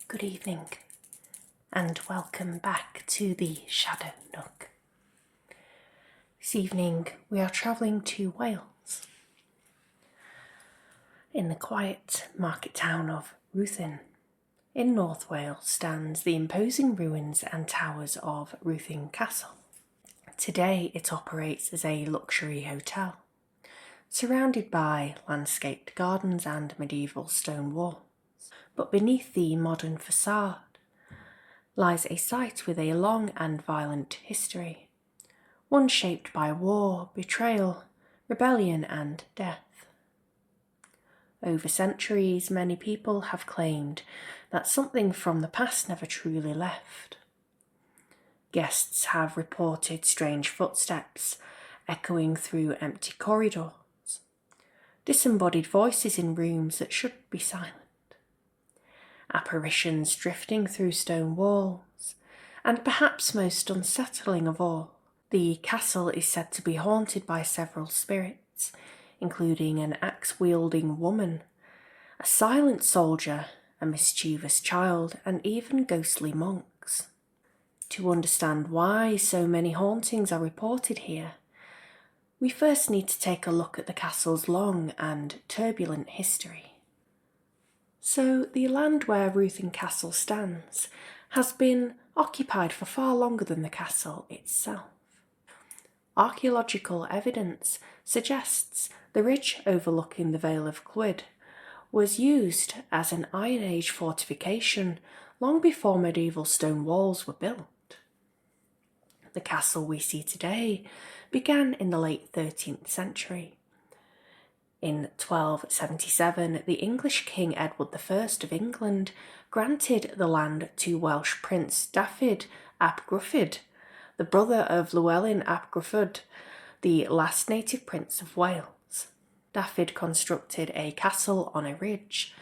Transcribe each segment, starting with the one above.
Good evening, and welcome back to the Shadow Nook. This evening we are travelling to Wales. In the quiet market town of Ruthin, in North Wales, stands the imposing ruins and towers of Ruthin Castle. Today it operates as a luxury hotel, surrounded by landscaped gardens and medieval stone walls. But beneath the modern facade lies a site with a long and violent history, one shaped by war, betrayal, rebellion and death. Over centuries, many people have claimed that something from the past never truly left. Guests have reported strange footsteps echoing through empty corridors, disembodied voices in rooms that should be silent, apparitions drifting through stone walls, and perhaps most unsettling of all, the castle is said to be haunted by several spirits, including an axe-wielding woman, a silent soldier, a mischievous child, and even ghostly monks. To understand why so many hauntings are reported here, we first need to take a look at the castle's long and turbulent history. So, the land where Ruthin Castle stands has been occupied for far longer than the castle itself. Archaeological evidence suggests the ridge overlooking the Vale of Clwyd was used as an Iron Age fortification long before medieval stone walls were built. The castle we see today began in the late 13th century. In 1277, the English King Edward I of England granted the land to Welsh Prince Dafydd ap Gruffudd, the brother of Llewellyn ap Gruffudd, the last native prince of Wales. Dafydd constructed a castle on a ridge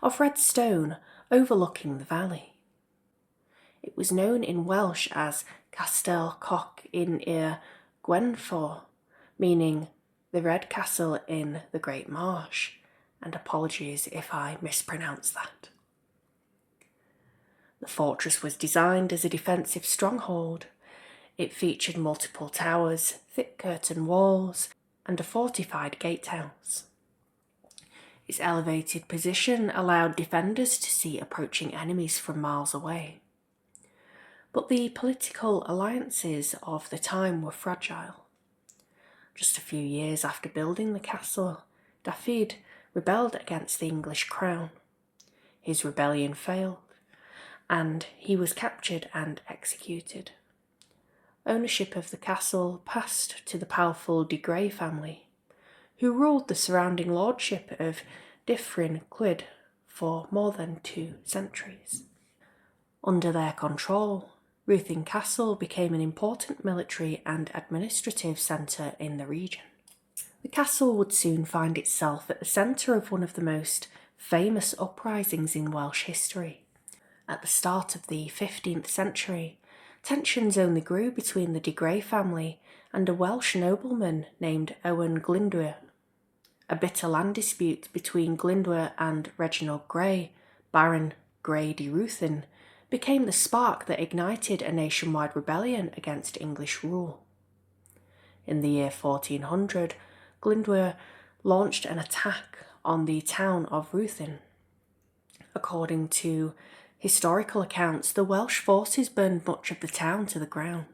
of red stone overlooking the valley. It was known in Welsh as Castell Coch yn yr Gwenfor, meaning the Red Castle in the Great Marsh, and apologies if I mispronounce that. The fortress was designed as a defensive stronghold. It featured multiple towers, thick curtain walls, and a fortified gatehouse. Its elevated position allowed defenders to see approaching enemies from miles away. But the political alliances of the time were fragile. Just a few years after building the castle, Dafydd rebelled against the English crown. His rebellion failed, and he was captured and executed. Ownership of the castle passed to the powerful de Grey family, who ruled the surrounding lordship of Dyffryn Clwyd for more than 2 centuries. Under their control, Ruthin Castle became an important military and administrative centre in the region. The castle would soon find itself at the centre of one of the most famous uprisings in Welsh history. At the start of the 15th century, tensions only grew between the de Grey family and a Welsh nobleman named Owen Glyndwr. A bitter land dispute between Glyndwr and Reginald Grey, Baron Grey de Ruthin, became the spark that ignited a nationwide rebellion against English rule. In the year 1400, Glyndwr launched an attack on the town of Ruthin. According to historical accounts, the Welsh forces burned much of the town to the ground.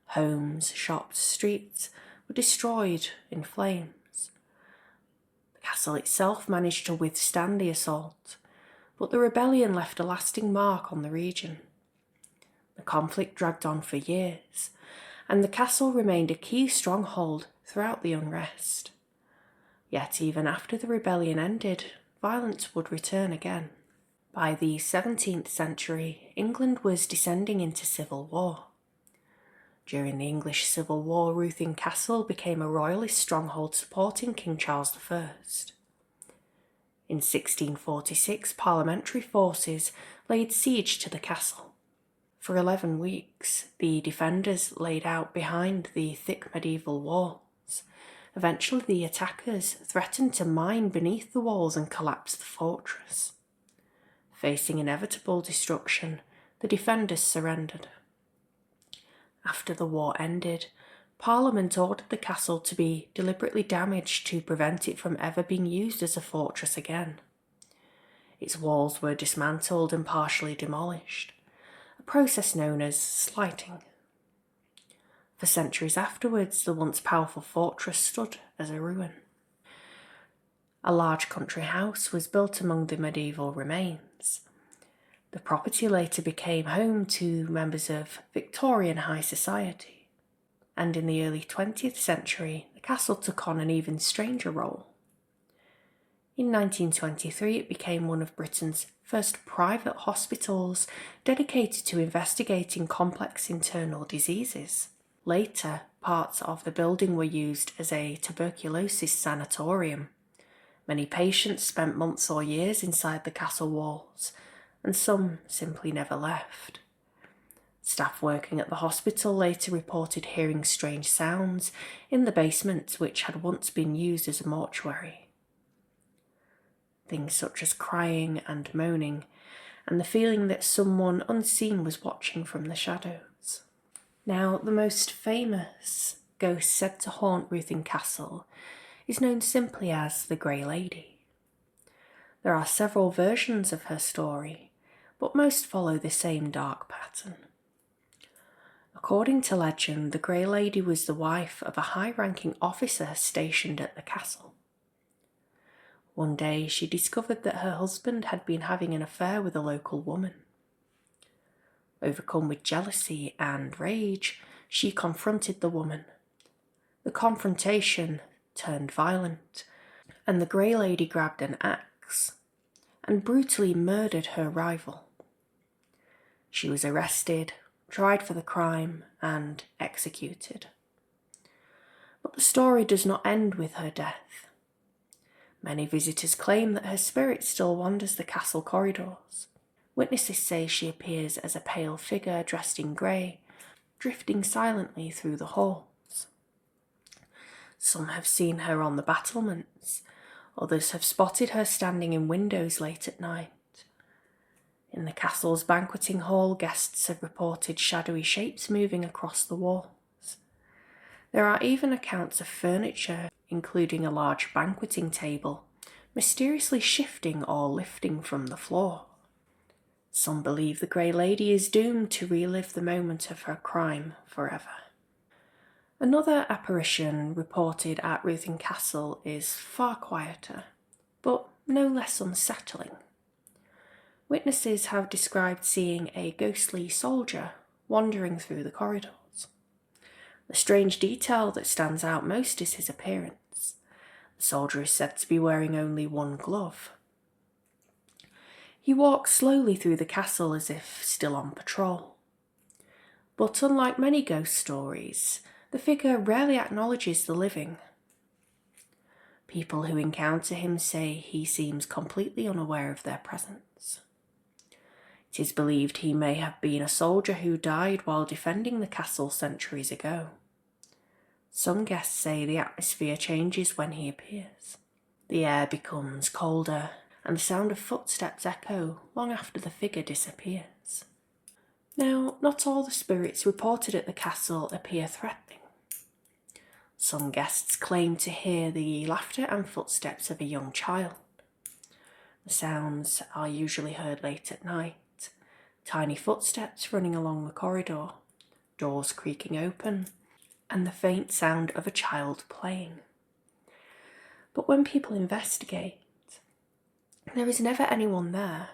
Homes, shops, streets were destroyed in flames. The castle itself managed to withstand the assault, but the rebellion left a lasting mark on the region. The conflict dragged on for years, and the castle remained a key stronghold throughout the unrest. Yet even after the rebellion ended, violence would return again. By the 17th century, England was descending into civil war. During the English Civil War, Ruthin Castle became a royalist stronghold supporting King Charles I. In 1646, parliamentary forces laid siege to the castle. For 11 weeks, the defenders laid out behind the thick medieval walls. Eventually, the attackers threatened to mine beneath the walls and collapse the fortress. Facing inevitable destruction, the defenders surrendered. After the war ended, Parliament ordered the castle to be deliberately damaged to prevent it from ever being used as a fortress again. Its walls were dismantled and partially demolished, a process known as slighting. For centuries afterwards, the once powerful fortress stood as a ruin. A large country house was built among the medieval remains. The property later became home to members of Victorian high society, and in the early 20th century, the castle took on an even stranger role. In 1923, it became one of Britain's first private hospitals dedicated to investigating complex internal diseases. Later, parts of the building were used as a tuberculosis sanatorium. Many patients spent months or years inside the castle walls, and some simply never left. Staff working at the hospital later reported hearing strange sounds in the basement, which had once been used as a mortuary. Things such as crying and moaning, and the feeling that someone unseen was watching from the shadows. Now, the most famous ghost said to haunt Ruthin Castle is known simply as the Grey Lady. There are several versions of her story, but most follow the same dark pattern. According to legend, the Grey Lady was the wife of a high-ranking officer stationed at the castle. One day, she discovered that her husband had been having an affair with a local woman. Overcome with jealousy and rage, she confronted the woman. The confrontation turned violent, and the Grey Lady grabbed an axe and brutally murdered her rival. She was arrested, tried for the crime, and executed. But the story does not end with her death. Many visitors claim that her spirit still wanders the castle corridors. Witnesses say she appears as a pale figure dressed in grey, drifting silently through the halls. Some have seen her on the battlements, others have spotted her standing in windows late at night. In the castle's banqueting hall, guests have reported shadowy shapes moving across the walls. There are even accounts of furniture, including a large banqueting table, mysteriously shifting or lifting from the floor. Some believe the Grey Lady is doomed to relive the moment of her crime forever. Another apparition reported at Ruthin Castle is far quieter, but no less unsettling. Witnesses have described seeing a ghostly soldier wandering through the corridors. The strange detail that stands out most is his appearance. The soldier is said to be wearing only one glove. He walks slowly through the castle as if still on patrol. But unlike many ghost stories, the figure rarely acknowledges the living. People who encounter him say he seems completely unaware of their presence. It is believed he may have been a soldier who died while defending the castle centuries ago. Some guests say the atmosphere changes when he appears. The air becomes colder, and the sound of footsteps echo long after the figure disappears. Now, not all the spirits reported at the castle appear threatening. Some guests claim to hear the laughter and footsteps of a young child. The sounds are usually heard late at night. Tiny footsteps running along the corridor, doors creaking open, and the faint sound of a child playing. But when people investigate, there is never anyone there.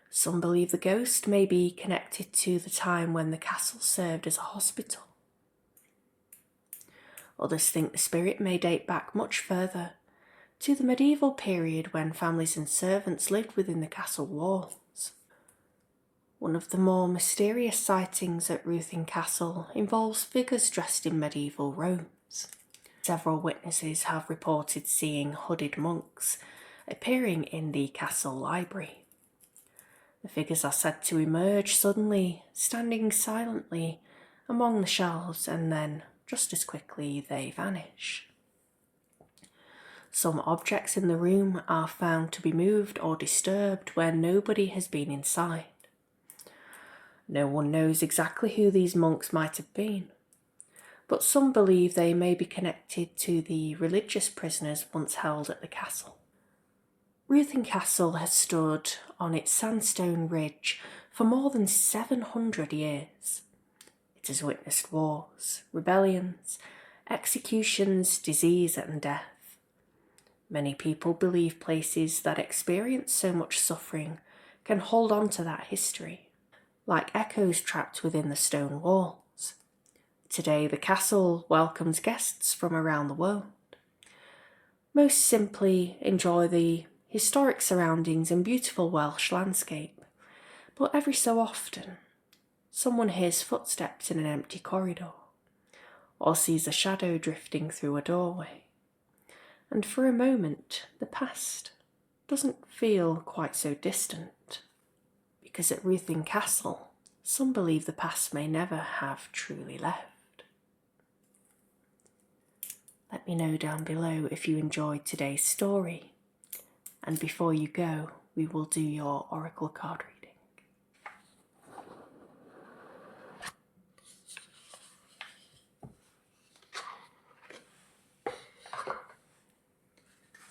Some believe the ghost may be connected to the time when the castle served as a hospital. Others think the spirit may date back much further, to the medieval period when families and servants lived within the castle walls. One of the more mysterious sightings at Ruthin Castle involves figures dressed in medieval robes. Several witnesses have reported seeing hooded monks appearing in the castle library. The figures are said to emerge suddenly, standing silently among the shelves, and then, just as quickly, they vanish. Some objects in the room are found to be moved or disturbed where nobody has been inside. No one knows exactly who these monks might have been, but some believe they may be connected to the religious prisoners once held at the castle. Ruthin Castle has stood on its sandstone ridge for more than 700 years. It has witnessed wars, rebellions, executions, disease and death. Many people believe places that experience so much suffering can hold on to that history, like echoes trapped within the stone walls. Today, the castle welcomes guests from around the world. Most simply enjoy the historic surroundings and beautiful Welsh landscape, but every so often, someone hears footsteps in an empty corridor, or sees a shadow drifting through a doorway. And for a moment, the past doesn't feel quite so distant, because at Ruthin Castle, some believe the past may never have truly left. Let me know down below if you enjoyed today's story, and before you go, we will do your oracle card reading.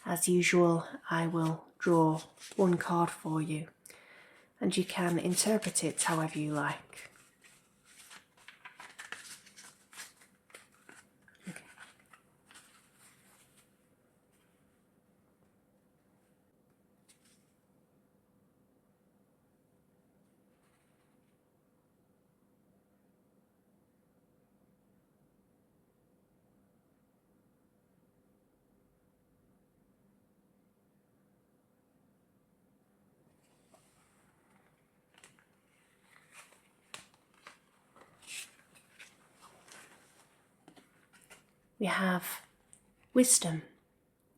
As usual, I will draw one card for you, and you can interpret it however you like. Okay. We have wisdom,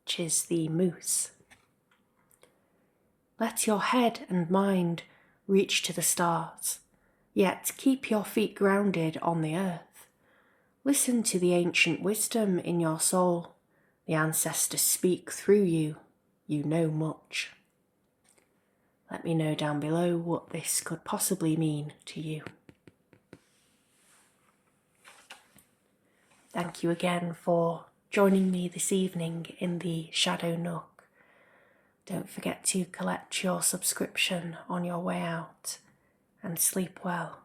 which is the moose. Let your head and mind reach to the stars, yet keep your feet grounded on the earth. Listen to the ancient wisdom in your soul. The ancestors speak through you. You know much. Let me know down below what this could possibly mean to you. Thank you again for joining me this evening in the Shadow Nook. Don't forget to collect your subscription on your way out, and sleep well.